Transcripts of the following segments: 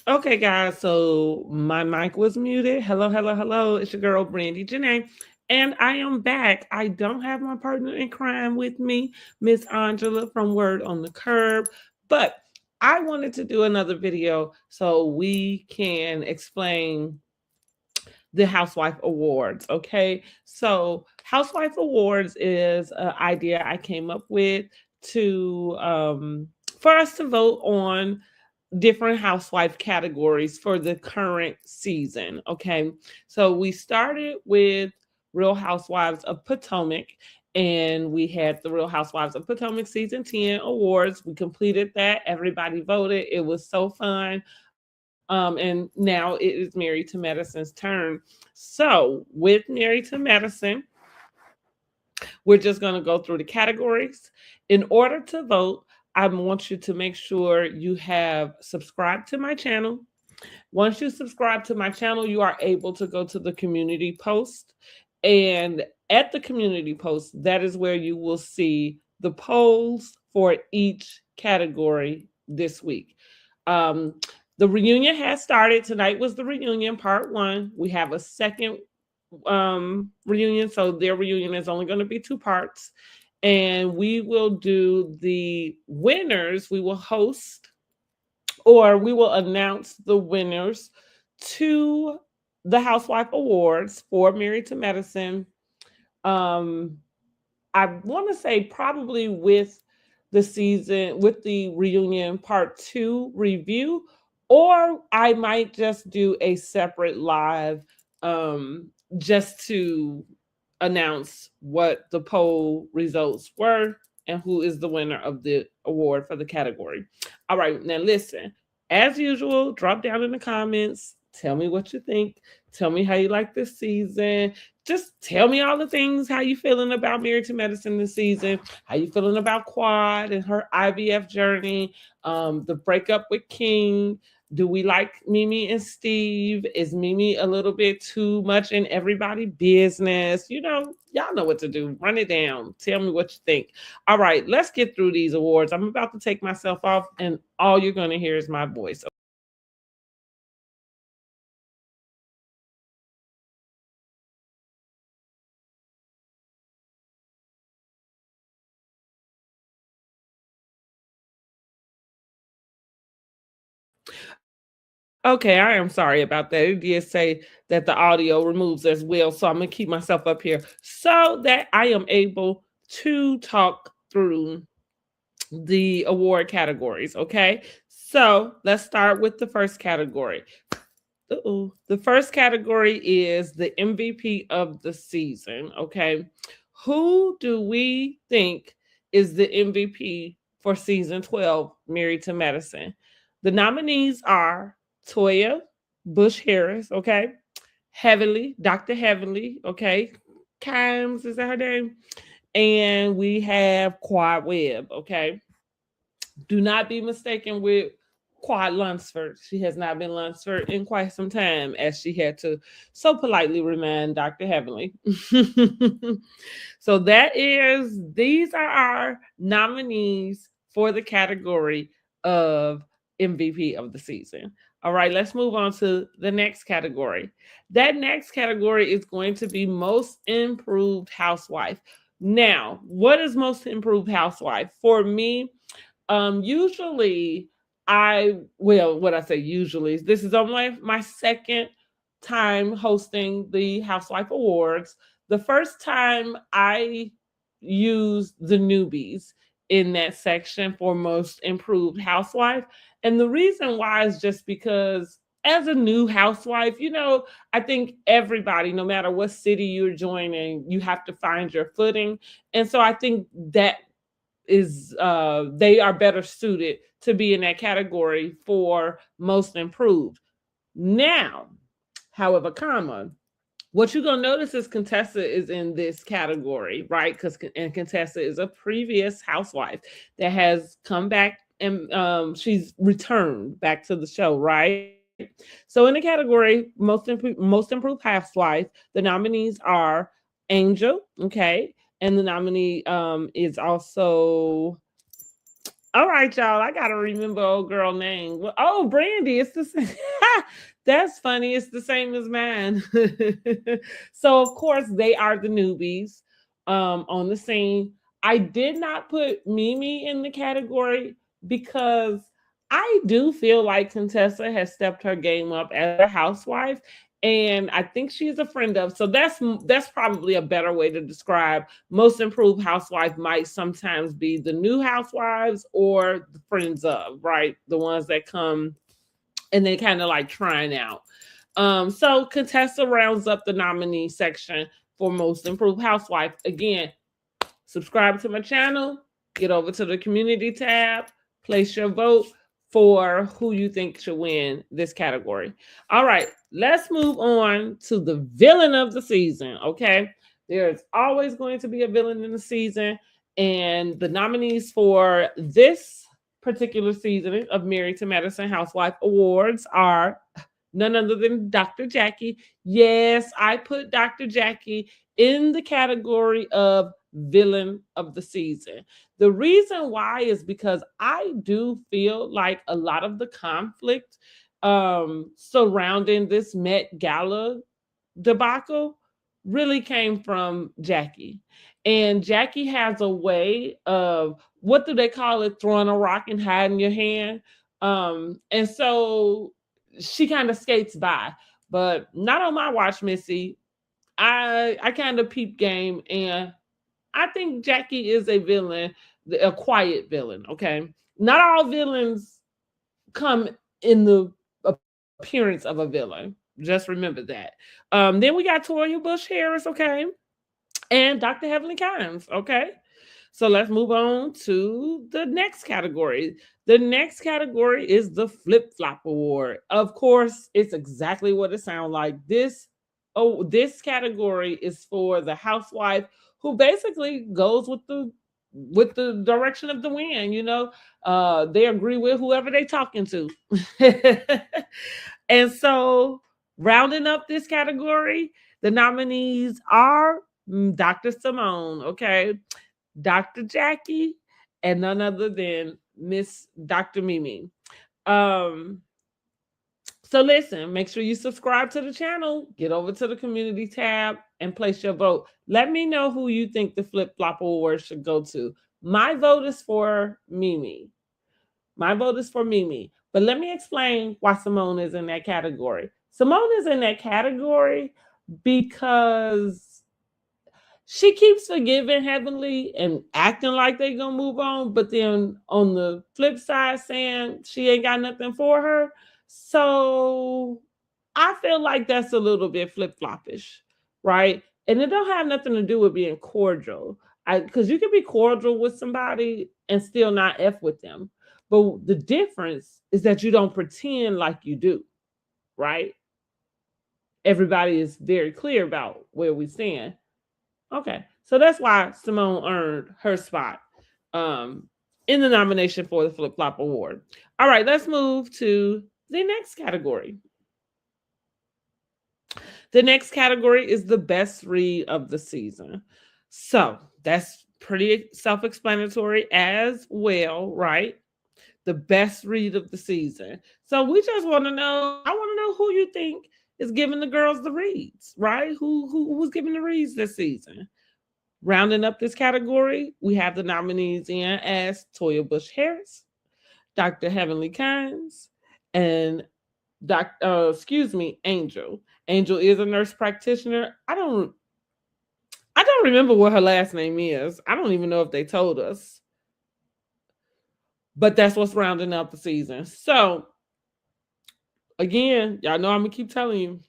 Okay, guys, so my mic was muted. Hello, hello, hello. It's your girl, BRANDIJENAE, and I am back. I don't have my partner in crime with me, Miss Angela from Word on the Curb, but I wanted to do another video so we can explain the Housewife Awards. Okay, so Housewife Awards is an idea I came up with to for us to vote on different housewife categories for the current season. Okay, so we started with Real Housewives of Potomac, and we had the Real Housewives of Potomac season 10 awards. We completed that. Everybody voted. It was so fun. And now it is Married to Medicine's turn. So, with Married to Medicine, we're just going to go through the categories. In order to vote, I want you to make sure you have subscribed to my channel. Once you subscribe to my channel, you are able to go to the community post. And at the community post, that is where you will see the polls for each category this week. Um, the reunion has started. Tonight was the reunion part one. We have a second reunion, so their reunion is only going to be two parts. And we will do the winners. We will host, or we will announce the winners to the Housewife Awards for Married to Medicine. Um, I want to say probably with the season, with the reunion part two review, or I might just do a separate live just to announce what the poll results were and who is the winner of the award for the category. All right, now listen, as usual, drop down in the comments. Tell me what you think. Tell me how you like this season. Just tell me all the things. How you feeling about Married to Medicine this season? How you feeling about Quad and her IVF journey? The breakup with King. Do we like Mimi and Steve? Is Mimi a little bit too much in everybody's business? You know, y'all know what to do. Run it down. Tell me what you think. All right, let's get through these awards. I'm about to take myself off, and all you're going to hear is my voice. Okay, I am sorry about that. It did say that the audio removes as well. So I'm going to keep myself up here so that I am able to talk through the award categories. Okay, so let's start with the first category. The first category is the MVP of the season. Okay, who do we think is the MVP for season 12, Married to Medicine? The nominees are Toya Bush Harris, okay, Heavenly, Dr. Heavenly, okay, Kimes, is that her name? And we have Quad Webb, okay. Do not be mistaken with Quad Lunsford. She has not been Lunsford in quite some time, as she had to so politely remind Dr. Heavenly. So these are our nominees for the category of MVP of the season. All right, let's move on to the next category. That next category is going to be most improved housewife. Now, what is most improved housewife? For me, usually what I say usually, this is only my second time hosting the Housewife Awards. The first time I used the newbies in that section for most improved housewife. And the reason why is just because as a new housewife, you know, I think everybody, no matter what city you're joining, you have to find your footing. And so I think that is they are better suited to be in that category for most improved. Now, however, what you're gonna notice is Contessa is in this category, right? And Contessa is a previous housewife that has come back, and she's returned back to the show, right? So in the category most improved housewife, the nominees are Angel, okay, and the nominee is also All right, y'all. I gotta remember old girl name. Oh, Brandy. It's the same. That's funny. It's the same as mine. So of course they are the newbies on the scene. I did not put Mimi in the category because I do feel like Contessa has stepped her game up as a housewife, and I think she's a friend of. So that's probably a better way to describe most improved housewife might sometimes be the new housewives or the friends of, right? The ones that come and they kind of like trying out. So Contessa rounds up the nominee section for most improved housewife. Again, subscribe to my channel, get over to the community tab, place your vote for who you think should win this category. All right, let's move on to the villain of the season. Okay, there's always going to be a villain in the season, and the nominees for this particular season of Married to Medicine Housewife Awards are none other than Dr. Jackie. Yes, I put Dr. Jackie in the category of villain of the season. The reason why is because I do feel like a lot of the conflict surrounding this Met Gala debacle really came from Jackie. And Jackie has a way of, what do they call it, throwing a rock and hiding your hand. And so she kind of skates by, but not on my watch, Missy. I kind of peep game, and I think Jackie is a villain, a quiet villain. Okay, not all villains come in the appearance of a villain. Just remember that. Then we got Toya Bush Harris. Okay, and Dr. Heavenly Kimes. Okay, so let's move on to the next category. The next category is the Flip Flop Award. Of course, it's exactly what it sounds like. This category is for the housewife who basically goes with the direction of the wind. They agree with whoever they talking to. And so, rounding up this category, the nominees are Dr. Simone, okay, Dr. Jackie, and none other than Miss Dr. Mimi. Um, so listen, make sure you subscribe to the channel, get over to the community tab, and place your vote. Let me know who you think the Flip Flop Award should go to. My vote is for Mimi. My vote is for Mimi. But let me explain why Simone is in that category. Simone is in that category because she keeps forgiving Heavenly and acting like they gonna move on, but then on the flip side saying she ain't got nothing for her. So I feel like that's a little bit flip-floppish, right? And it don't have nothing to do with being cordial. Because you can be cordial with somebody and still not F with them. But the difference is that you don't pretend like you do, right? Everybody is very clear about where we stand. Okay, so that's why Simone earned her spot um, in the nomination for the Flip Flop Award. All right, let's move to the next category. The next category is the best read of the season. So that's pretty self explanatory as well, right? The best read of the season. So we just want to know, I want to know who you think is giving the girls the reads, right? Who's giving the reads this season? Rounding up this category, we have the nominees in as Toya Bush Harris, Dr. Heavenly Kimes, and Angel. Angel is a nurse practitioner. I don't remember what her last name is. I don't even know if they told us. But that's what's rounding out the season. So again, y'all know I'm gonna keep telling you.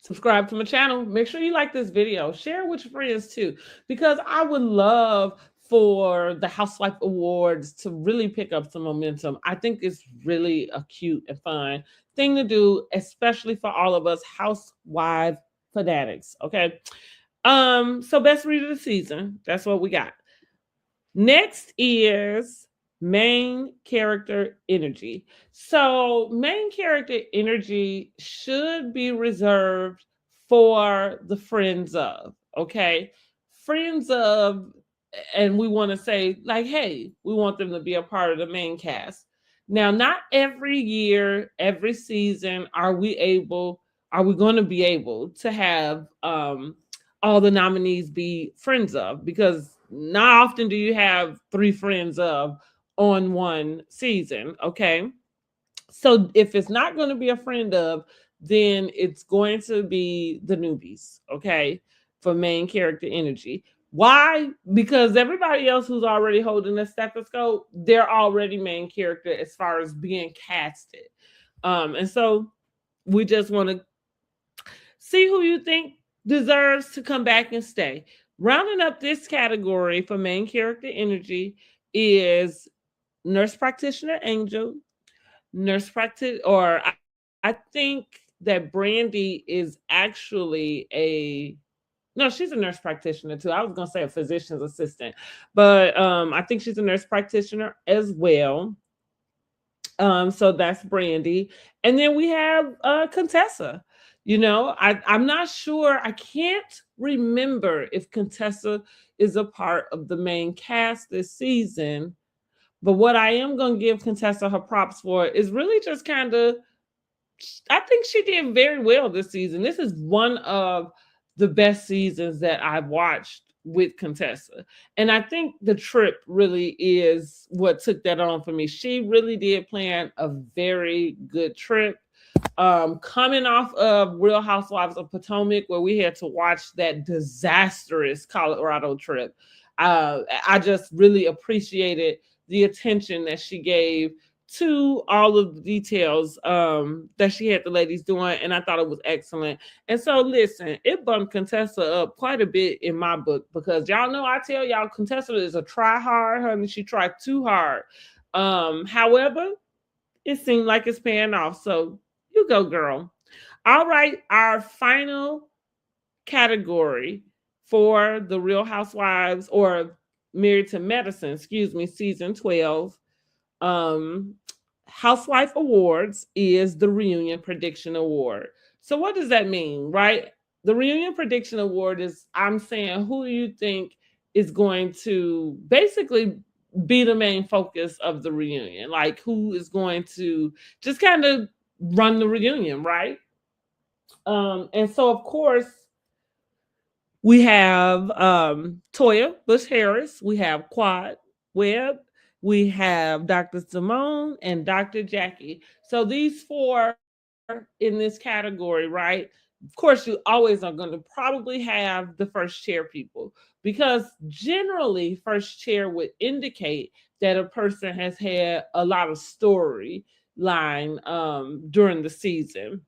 Subscribe to my channel. Make sure you like this video. Share it with your friends too, because I would love for the Housewife Awards to really pick up some momentum. I think it's really a cute and fun thing to do, especially for all of us housewife fanatics. Okay. So best read of the season. That's what we got. Next is main character energy. So main character energy should be reserved for the friends of, okay? Friends of, and we want to say like, hey, we want them to be a part of the main cast. Now, not every year, every season are we going to be able to have all the nominees be friends of, because not often do you have three friends of on one season, okay? So if it's not going to be a friend of, then it's going to be the newbies, okay, for main character energy. Why? Because everybody else who's already holding a stethoscope, they're already main character as far as being casted. And so we just want to see who you think deserves to come back and stay. Rounding up this category for main character energy is nurse practitioner Angel, nurse practice, or I think that Brandy is actually a no, she's a nurse practitioner too. I was gonna say a physician's assistant, but I think she's a nurse practitioner as well. So that's Brandy, and then we have Contessa. You know, I'm not sure. I can't remember if Contessa is a part of the main cast this season. But what I am going to give Contessa her props for is really just kind of, I think she did very well this season. This is one of the best seasons that I've watched with Contessa. And I think the trip really is what took that on for me. She really did plan a very good trip. Coming off of Real Housewives of Potomac, where we had to watch that disastrous Colorado trip, I just really appreciated the attention that she gave to all of the details that she had the ladies doing, and I thought it was excellent. And so, listen, it bumped Contessa up quite a bit in my book, because y'all know I tell y'all Contessa is a try hard, honey. She tried too hard. However, it seemed like it's paying off. So you go, girl. All right, our final category for the Real Housewives, or Married to Medicine, excuse me, season 12, um, Housewife Awards, is the Reunion Prediction Award. So what does that mean, right? The Reunion Prediction Award is, I'm saying, who do you think is going to basically be the main focus of the reunion? Like, who is going to just kind of run the reunion, right? And so, of course, we have Toya Bush Harris, we have Quad Webb, we have Dr. Simone, and Dr. Jackie. So these four in this category, right? Of course, you always are going to probably have the first chair people, because generally, first chair would indicate that a person has had a lot of storyline during the season.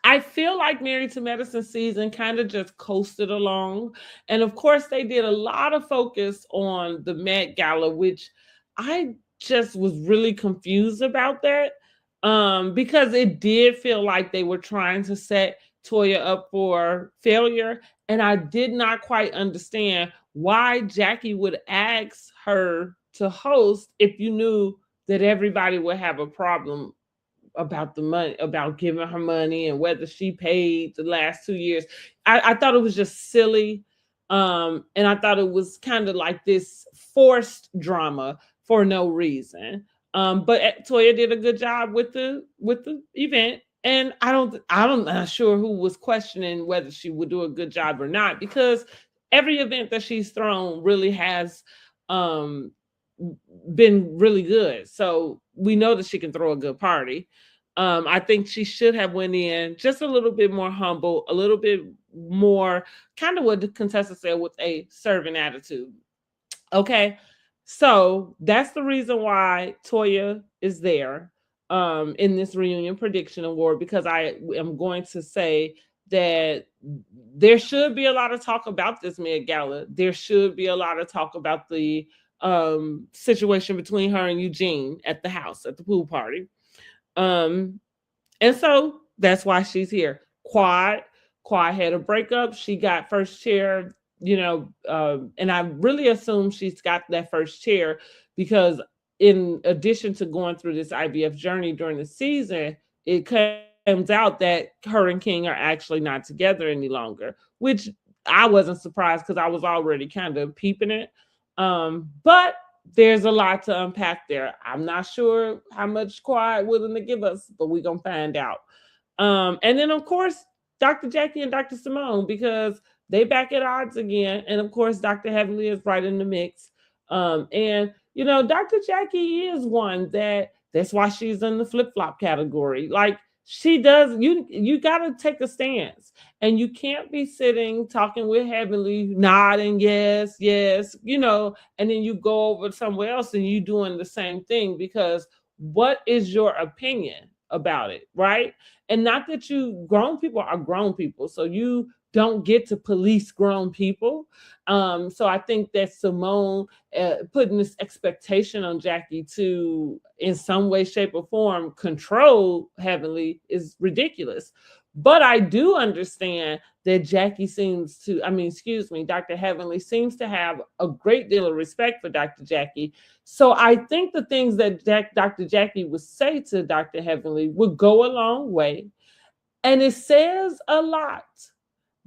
I feel like Married to Medicine season kind of just coasted along. And of course, they did a lot of focus on the Met Gala, which I just was really confused about that, because it did feel like they were trying to set Toya up for failure. And I did not quite understand why Jackie would ask her to host if you knew that everybody would have a problem about the money, about giving her money, and whether she paid the last 2 years. I thought it was just silly. And I thought it was kind of like this forced drama for no reason. But Toya did a good job with the event. And I'm not sure who was questioning whether she would do a good job or not, because every event that she's thrown really has um been really good. So we know that she can throw a good party. I think she should have went in just a little bit more humble, a little bit more kind of what the contestant said, with a servant attitude. Okay. So that's the reason why Toya is there in this reunion prediction award, because I am going to say that there should be a lot of talk about this Met Gala. There should be a lot of talk about the situation between her and Eugene at the house, at the pool party. Um, and so that's why she's here. Quad had a breakup. She got first chair, and I really assume she's got that first chair because, in addition to going through this IVF journey during the season, it comes out that her and King are actually not together any longer, which I wasn't surprised because I was already kind of peeping it. But there's a lot to unpack there. I'm not sure how much Quiet willing to give us, but we're gonna find out. And then of course, Dr. Jackie and Dr. Simone, because they back at odds again. And of course, Dr. Heavenly is right in the mix. And Dr. Jackie is one that's why she's in the flip-flop category. Like she does, you gotta take a stance. And you can't be sitting talking with Heavenly, nodding, yes, yes, and then you go over somewhere else and you doing the same thing, because what is your opinion about it, right? And not that grown people are grown people, so you don't get to police grown people. So I think that Simone putting this expectation on Jackie to, in some way, shape, or form, control Heavenly is ridiculous. But I do understand that Jackie seems to, I mean, excuse me, Dr. Heavenly seems to have a great deal of respect for Dr. Jackie. So I think the things that Dr. Jackie would say to Dr. Heavenly would go a long way. And it says a lot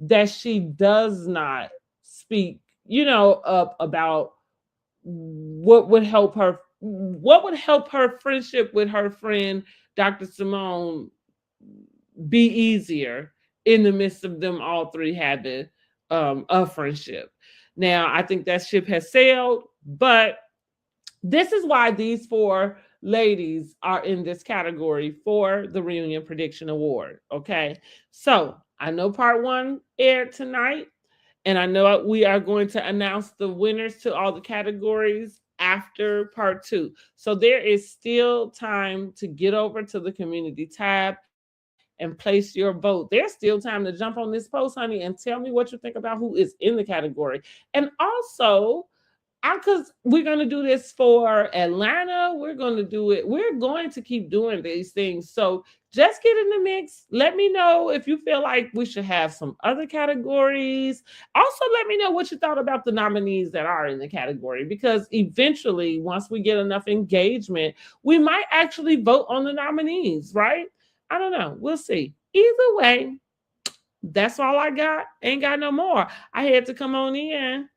that she does not speak, up about what would help her friendship with her friend Dr. Simone be easier in the midst of them all three having a friendship. Now, I think that ship has sailed, but this is why these four ladies are in this category for the Reunion Prediction Award. Okay. So I know part one aired tonight, and I know we are going to announce the winners to all the categories after part two. So there is still time to get over to the community tab and place your vote. There's still time to jump on this post, honey, and tell me what you think about who is in the category. And also, because we're going to do this for Atlanta, we're going to do it. We're going to keep doing these things. So just get in the mix. Let me know if you feel like we should have some other categories. Also, let me know what you thought about the nominees that are in the category, because eventually, once we get enough engagement, we might actually vote on the nominees, right? I don't know. We'll see. Either way, that's all I got. Ain't got no more. I had to come on in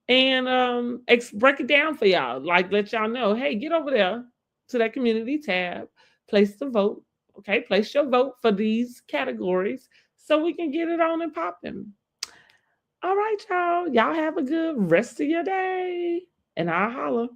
and break it down for y'all. Like, let y'all know, hey, get over there to that community tab, place the vote. Okay, place your vote for these categories so we can get it on and popping. All right, y'all. Y'all have a good rest of your day, and I'll holler.